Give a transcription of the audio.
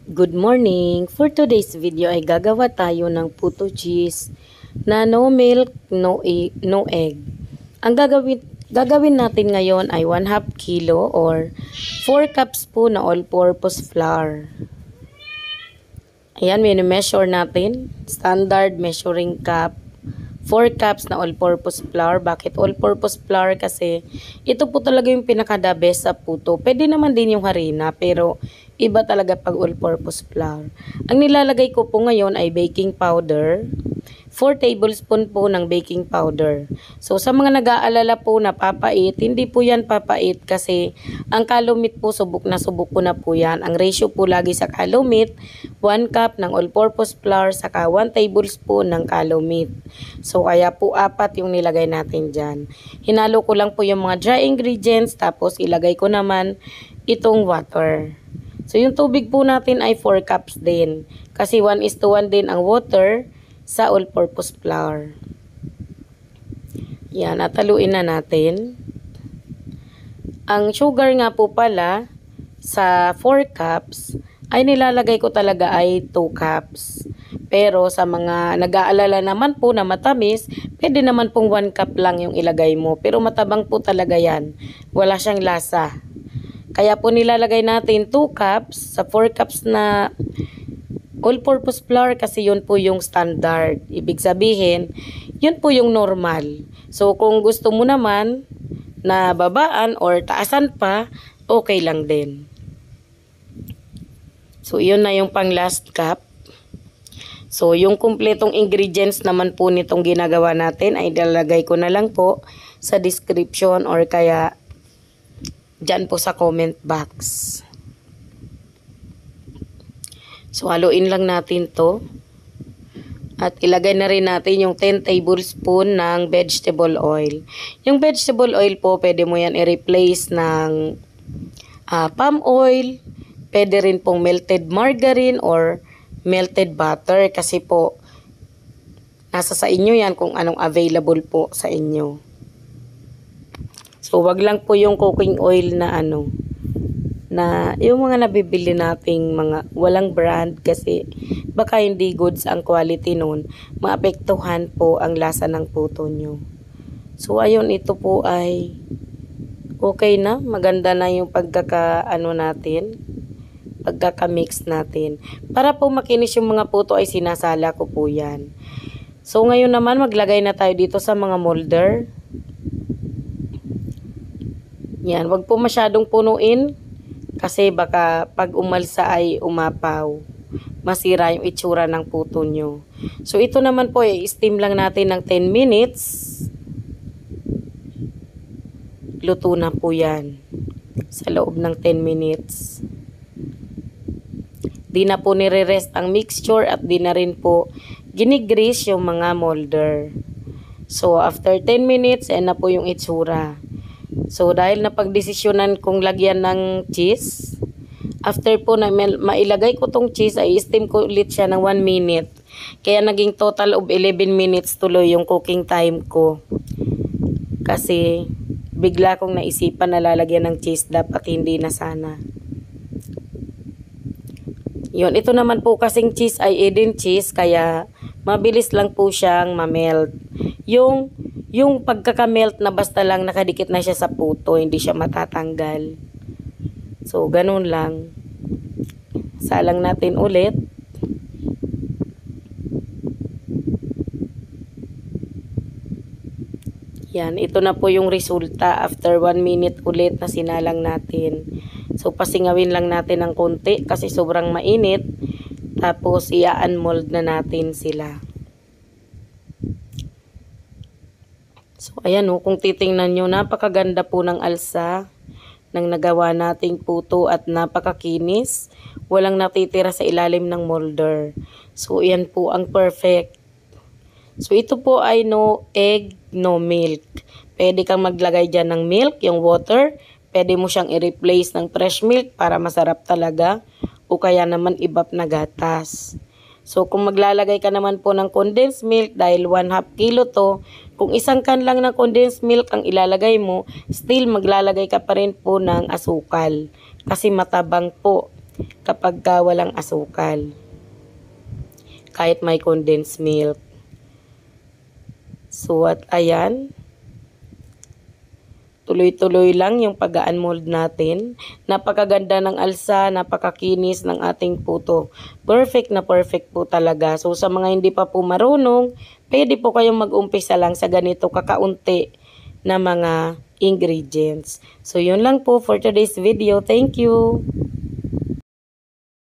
Good morning! For today's video ay gagawa tayo ng puto cheese na no milk, no egg. Ang gagawin natin ngayon ay 1/2 kilo or 4 cups po na all-purpose flour. Ayan, measure natin. Standard measuring cup. 4 cups na all-purpose flour. Bakit all-purpose flour? Kasi ito po talaga yung pinaka-the best sa puto. Pwede naman din yung harina, pero iba talaga pag all-purpose flour. Ang nilalagay ko po ngayon ay baking powder. 4 tablespoon po ng baking powder. So, sa mga nag-aalala po na papait, hindi po yan papait kasi ang kalumit po, subok ko na po yan. Ang ratio po lagi sa kalumit, 1 cup ng all-purpose flour saka 1 tablespoon ng kalumit. So, kaya po 4 yung nilagay natin dyan. Hinalo ko lang po yung mga dry ingredients, tapos ilagay ko naman itong water. So, yung tubig po natin ay 4 cups din. Kasi 1:1 din ang water sa all-purpose flour. Yan, at haluin na natin. Ang sugar nga po pala sa 4 cups ay nilalagay ko talaga ay 2 cups. Pero sa mga nag-aalala naman po na matamis, pwede naman pong 1 cup lang yung ilagay mo. Pero matabang po talaga yan. Wala siyang lasa. Kaya po nilalagay natin 2 cups sa 4 cups na all-purpose flour kasi yun po yung standard. Ibig sabihin, yun po yung normal. So, kung gusto mo naman na babaan or taasan pa, okay lang din. So, yun na yung pang last cup. So, yung kumpletong ingredients naman po nitong ginagawa natin ay ilalagay ko na lang po sa description or kaya dyan po sa comment box. So, haluin lang natin to. At ilagay na rin natin yung 10 tablespoon ng vegetable oil. Yung vegetable oil po, pwede mo yan i-replace ng palm oil. Pwede rin pong melted margarine or melted butter. Kasi po, nasa sa inyo yan kung anong available po sa inyo. So, wag lang po yung cooking oil na yung mga nabibili nating mga walang brand kasi baka hindi goods ang quality nun, maapektuhan po ang lasa ng puto nyo. So, ayun, ito po ay okay na. Maganda na yung pagkaka-mix natin. Para po makinis yung mga puto ay sinasala ko po yan. So, ngayon naman maglagay na tayo dito sa mga molder. Yan, wag po masyadong punuin. Kasi baka pag umalsa ay umapaw. Masira yung itsura ng puto nyo. So ito naman po i-steam lang natin ng 10 minutes. Luto na po yan. Sa loob ng 10 minutes. Di na po nire-rest ang mixture at di na rin po ginigrease yung mga molder. So after 10 minutes, na po yung itsura. So, dahil napagdesisyonan kong lagyan ng cheese, after po na mailagay ko tong cheese, ay steam ko ulit siya ng 1 minute. Kaya naging total of 11 minutes tuloy yung cooking time ko. Kasi, bigla kong naisipan na lalagyan ng cheese, dapat hindi na sana. Yun, ito naman po kasing cheese ay Eden cheese, kaya mabilis lang po siyang mamelt. Yung pagkakamelt na basta lang nakadikit na siya sa puto, hindi siya matatanggal. So, ganun lang. Salang natin ulit. Yan, ito na po yung resulta after 1 minute ulit na sinalang natin. So, pasingawin lang natin ng konti kasi sobrang mainit. Tapos, i-unmold na natin sila. So, ayan kung titingnan nyo, napakaganda po ng alsa ng nagawa nating puto at napakakinis. Walang natitira sa ilalim ng molder. So, ayan po ang perfect. So, ito po ay no egg, no milk. Pwede kang maglagay dyan ng milk, yung water. Pwede mo siyang i-replace ng fresh milk para masarap talaga. O kaya naman ibap na gatas. So, kung maglalagay ka naman po ng condensed milk, dahil 1/2 kilo to, kung isang can lang ng condensed milk ang ilalagay mo, still maglalagay ka pa rin po ng asukal. Kasi matabang po. kapag walang asukal. Kahit may condensed milk. So at ayan, tuloy-tuloy lang yung pag-unmold natin. Napakaganda ng alsa, napakakinis ng ating puto. Perfect na perfect po talaga. So sa mga hindi pa po marunong, pwede po kayong mag-umpisa lang sa ganito kakaunti na mga ingredients. So yun lang po for today's video. Thank you!